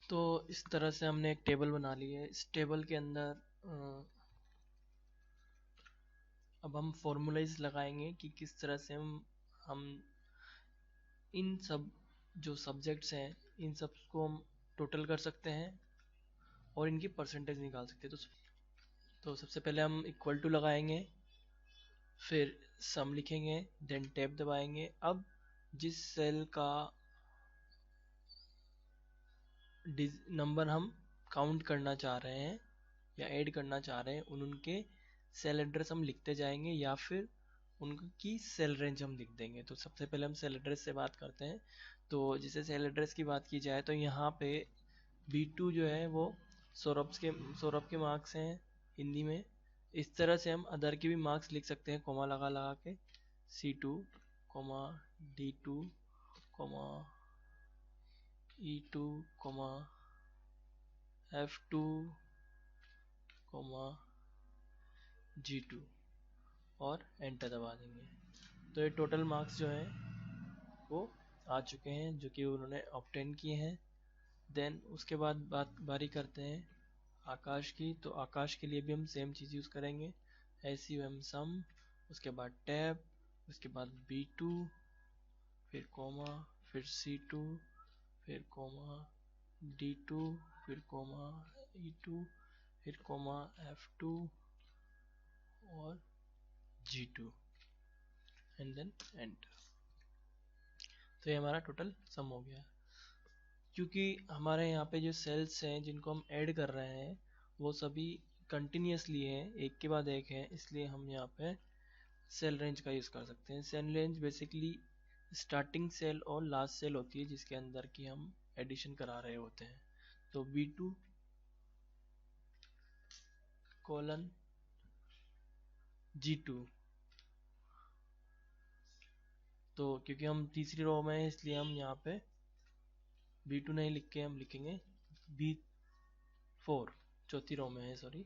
तो इस तरह से हमने एक टेबल बना ली है। इस टेबल के अंदर अब हम फॉर्मूलाइज लगाएंगे कि किस तरह से हम इन सब जो सब्जेक्ट्स हैं इन सब को हम टोटल कर सकते हैं और इनकी परसेंटेज निकाल सकते हैं। तो सबसे पहले हम इक्वल टू लगाएंगे, फिर सम लिखेंगे, देन टैब दबाएंगे। अब जिस सेल का नंबर हम काउंट करना चाह रहे हैं या ऐड करना चाह रहे हैं उनके सेल एड्रेस हम लिखते जाएंगे या फिर उनकी सेल रेंज हम लिख देंगे। तो सबसे पहले हम सेल एड्रेस से बात करते हैं। तो जैसे सेल एड्रेस की बात की जाए तो यहाँ पे B2 जो है वो सौरभ के मार्क्स हैं हिंदी में। इस तरह से हम अदर के भी मार्क्स लिख सकते हैं कोमा लगा लगा के, C2 coma D2 coma E2 coma F2 coma G2 और एंटर दबा देंगे। तो ये टोटल मार्क्स जो हैं वो आ चुके हैं जो कि उन्होंने ऑब्टेन किए हैं। देन उसके बाद बारी करते हैं आकाश की। तो आकाश के लिए भी हम सेम चीज़ यूज़ करेंगे, SUM सम, उसके बाद टैब, उसके बाद B2, फिर कोमा, फिर C2, फिर कोमा D2, फिर कोमा E2, फिर कोमा F2 और G2 एंड देन एंटर। तो ये हमारा टोटल सम हो गया। क्योंकि हमारे यहाँ पे जो सेल्स हैं जिनको हम ऐड कर रहे हैं वो सभी कंटिन्यूसली हैं, एक के बाद एक हैं, इसलिए हम यहाँ पे सेल रेंज का यूज़ कर सकते हैं। Cell range basically starting cell और लास्ट सेल होती है जिसके अंदर की हम एडिशन करा रहे होते हैं। तो B2 कोलन G2, तो क्योंकि हम तीसरी रो में हैं इसलिए हम यहाँ पे B2 नहीं लिख के हम लिखेंगे B4, चौथी रो में है सॉरी।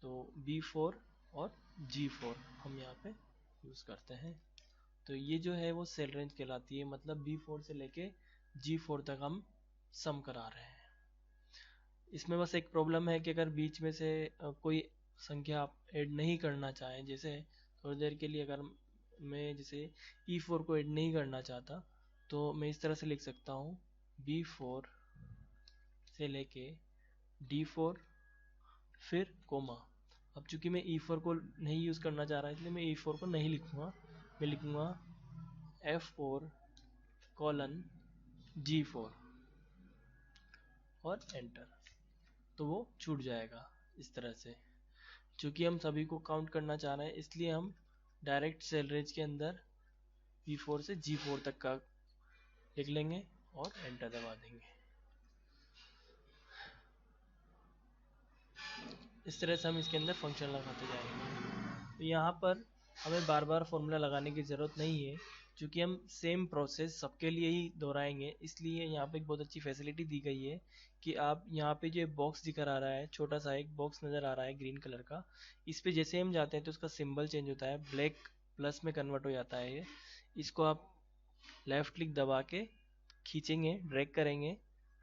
तो B4 और G4 हम यहाँ पे यूज़ करते हैं। तो ये जो है वो सेल रेंज कहलाती है, मतलब B4 से लेके G4 तक हम सम करा रहे हैं। इसमें बस एक प्रॉब्लम है कि अगर बीच में से कोई संख्या आप ऐड नहीं करना चाहें, जैसे थोड़ी देर के लिए अगर मैं जैसे E4 को ऐड नहीं करना चाहता तो मैं इस तरह से लिख सकता हूँ B4 से लेके D4 फिर कोमा। अब चूंकि मैं E4 को नहीं यूज़ करना चाह रहा इसलिए मैं E4 को नहीं लिखूँगा, मैं लिखूँगा F4 कोलन G4 और एंटर। तो वो छूट जाएगा इस तरह से। चूँकि हम सभी को काउंट करना चाह रहे हैं इसलिए हम डायरेक्ट सेल रेंज के अंदर B4 से G4 तक का लिख लेंगे और एंटर दबा देंगे। इस तरह से हम इसके अंदर फंक्शन लगाते जाएंगे। तो यहाँ पर हमें बार बार फॉर्मूला लगाने की ज़रूरत नहीं है, क्योंकि हम सेम प्रोसेस सबके लिए ही दोहराएंगे। इसलिए यहाँ पे एक बहुत अच्छी फैसिलिटी दी गई है कि आप यहाँ पे जो बॉक्स दिखा रहा है, छोटा सा एक बॉक्स नज़र आ रहा है ग्रीन कलर का, इस पे जैसे हम जाते हैं तो उसका सिंबल चेंज होता है, ब्लैक प्लस में कन्वर्ट हो जाता है ये। इसको आप लेफ़्ट क्लिक दबा के खींचेंगे, ड्रैग करेंगे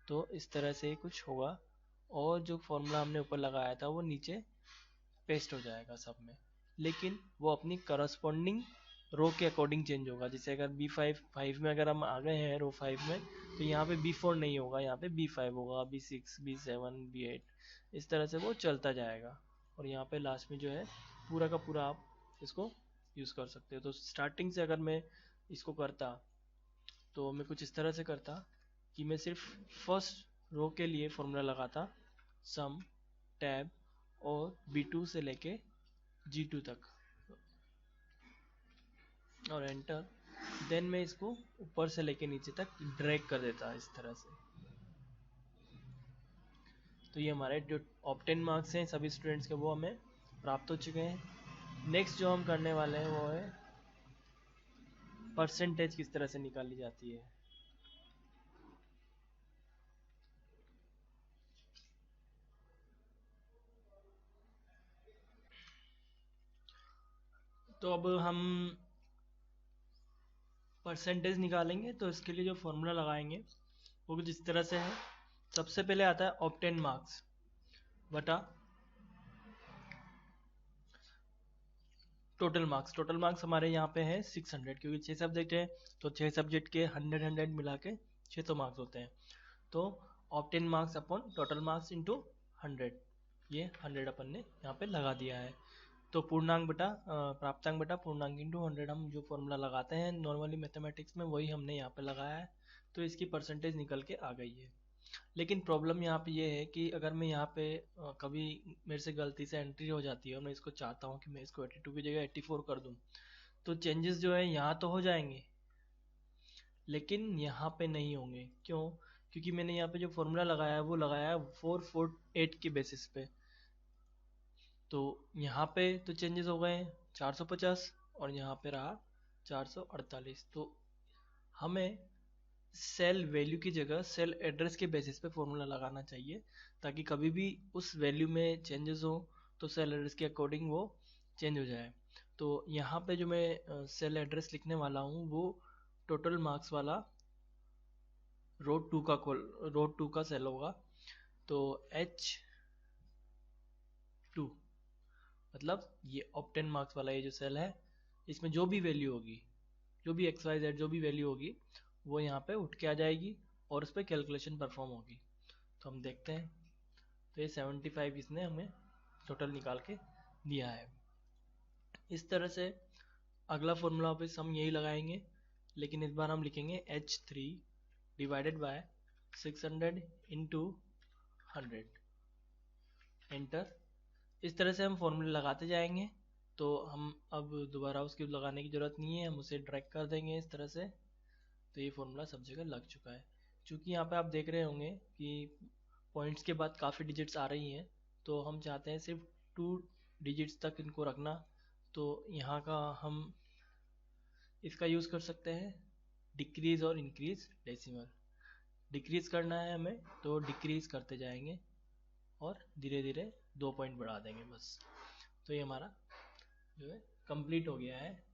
तो इस तरह से कुछ होगा और जो फॉर्मूला हमने ऊपर लगाया था वो नीचे पेस्ट हो जाएगा सब में, लेकिन वो अपनी करस्पॉन्डिंग रो के अकॉर्डिंग चेंज होगा। जैसे अगर B5 में अगर हम आ गए हैं रो 5 में तो यहाँ पे B4 नहीं होगा, यहाँ पे B5 होगा, B6, B7, B8, इस तरह से वो चलता जाएगा। और यहाँ पे लास्ट में जो है पूरा का पूरा आप इसको यूज़ कर सकते हो। तो स्टार्टिंग से अगर मैं इसको करता तो मैं कुछ इस तरह से करता कि मैं सिर्फ फर्स्ट रो के लिए फॉर्मूला लगाता, सम, टैब और B2 से लेके G2 तक और एंटर। देन मैं इसको ऊपर से लेके नीचे तक ड्रैग कर देता इस तरह से। तो ये हमारे जो ऑब्टेन मार्क्स हैं सभी स्टूडेंट्स के वो हमें प्राप्त हो चुके हैं। नेक्स्ट जो हम करने वाले हैं वो है परसेंटेज किस तरह से निकाली जाती है। तो अब हम परसेंटेज निकालेंगे तो इसके लिए जो फॉर्मूला लगाएंगे वो कुछ इस तरह से है सबसे पहले आता है ऑब्टेन मार्क्स बटा टोटल मार्क्स। टोटल मार्क्स हमारे यहाँ पे है 600, क्योंकि 6 सब्जेक्ट है तो 6 सब्जेक्ट के 100 मिला के 600 मार्क्स होते हैं। तो obtain marks upon total marks into 100, ये 100 अपन ने यहाँ पे लगा दिया है। तो पूर्णांक बटा प्राप्तांक बटा पूर्णांक इंटू 100 हम जो फॉर्मूला लगाते हैं नॉर्मली मैथमेटिक्स में, वही हमने यहाँ पे लगाया है। तो इसकी परसेंटेज निकल के आ गई है। लेकिन प्रॉब्लम यहाँ पे ये है कि अगर मैं यहाँ पे कभी मेरे से गलती से एंट्री हो जाती है और मैं इसको चाहता हूँ कि मैं इसको 82 की जगह 84 कर दूँ, तो चेंजेस जो है यहाँ तो हो जाएंगे लेकिन यहाँ पे नहीं होंगे। क्यों? क्योंकि मैंने यहाँ पे जो फॉर्मूला लगाया है वो लगाया है 448 के बेसिस पे। तो यहाँ पे तो चेंजेस हो गए 450 और यहाँ पे रहा 448। तो हमें सेल वैल्यू की जगह सेल एड्रेस के बेसिस पे फॉर्मूला लगाना चाहिए, ताकि कभी भी उस वैल्यू में चेंजेस हो तो सेल एड्रेस के अकॉर्डिंग वो चेंज हो जाए। तो यहाँ पे जो मैं सेल एड्रेस लिखने वाला हूँ वो टोटल मार्क्स वाला रो टू का सेल होगा। तो H2 मतलब ये ऑप्टेन मार्क्स वाला ये जो सेल है, इसमें जो भी वैल्यू होगी, जो भी XYZ जो भी वैल्यू होगी वो यहाँ पे उठ के आ जाएगी और उस पर कैलकुलेशन परफॉर्म होगी। तो हम देखते हैं। तो ये 75 इसने हमें टोटल निकाल के दिया है। इस तरह से अगला फॉर्मूला वापस हम यही लगाएंगे, लेकिन इस बार हम लिखेंगे H3 divided by 600 into 100 enter. इस तरह से हम फॉर्मूले लगाते जाएंगे। तो हम अब दोबारा उसकी लगाने की ज़रूरत नहीं है, हम उसे ड्रैग कर देंगे इस तरह से। तो ये फॉर्मूला सब जगह लग चुका है। चूँकि यहाँ पे आप देख रहे होंगे कि पॉइंट्स के बाद काफ़ी डिजिट्स आ रही हैं, तो हम चाहते हैं सिर्फ 2 डिजिट्स तक इनको रखना। तो यहाँ का हम इसका यूज़ कर सकते हैं डिक्रीज़ और इंक्रीज़ डेसिमल। डिक्रीज़ करना है हमें तो डिक्रीज़ करते जाएंगे और धीरे धीरे 2 पॉइंट बढ़ा देंगे बस। तो ये हमारा जो है कंप्लीट हो गया है।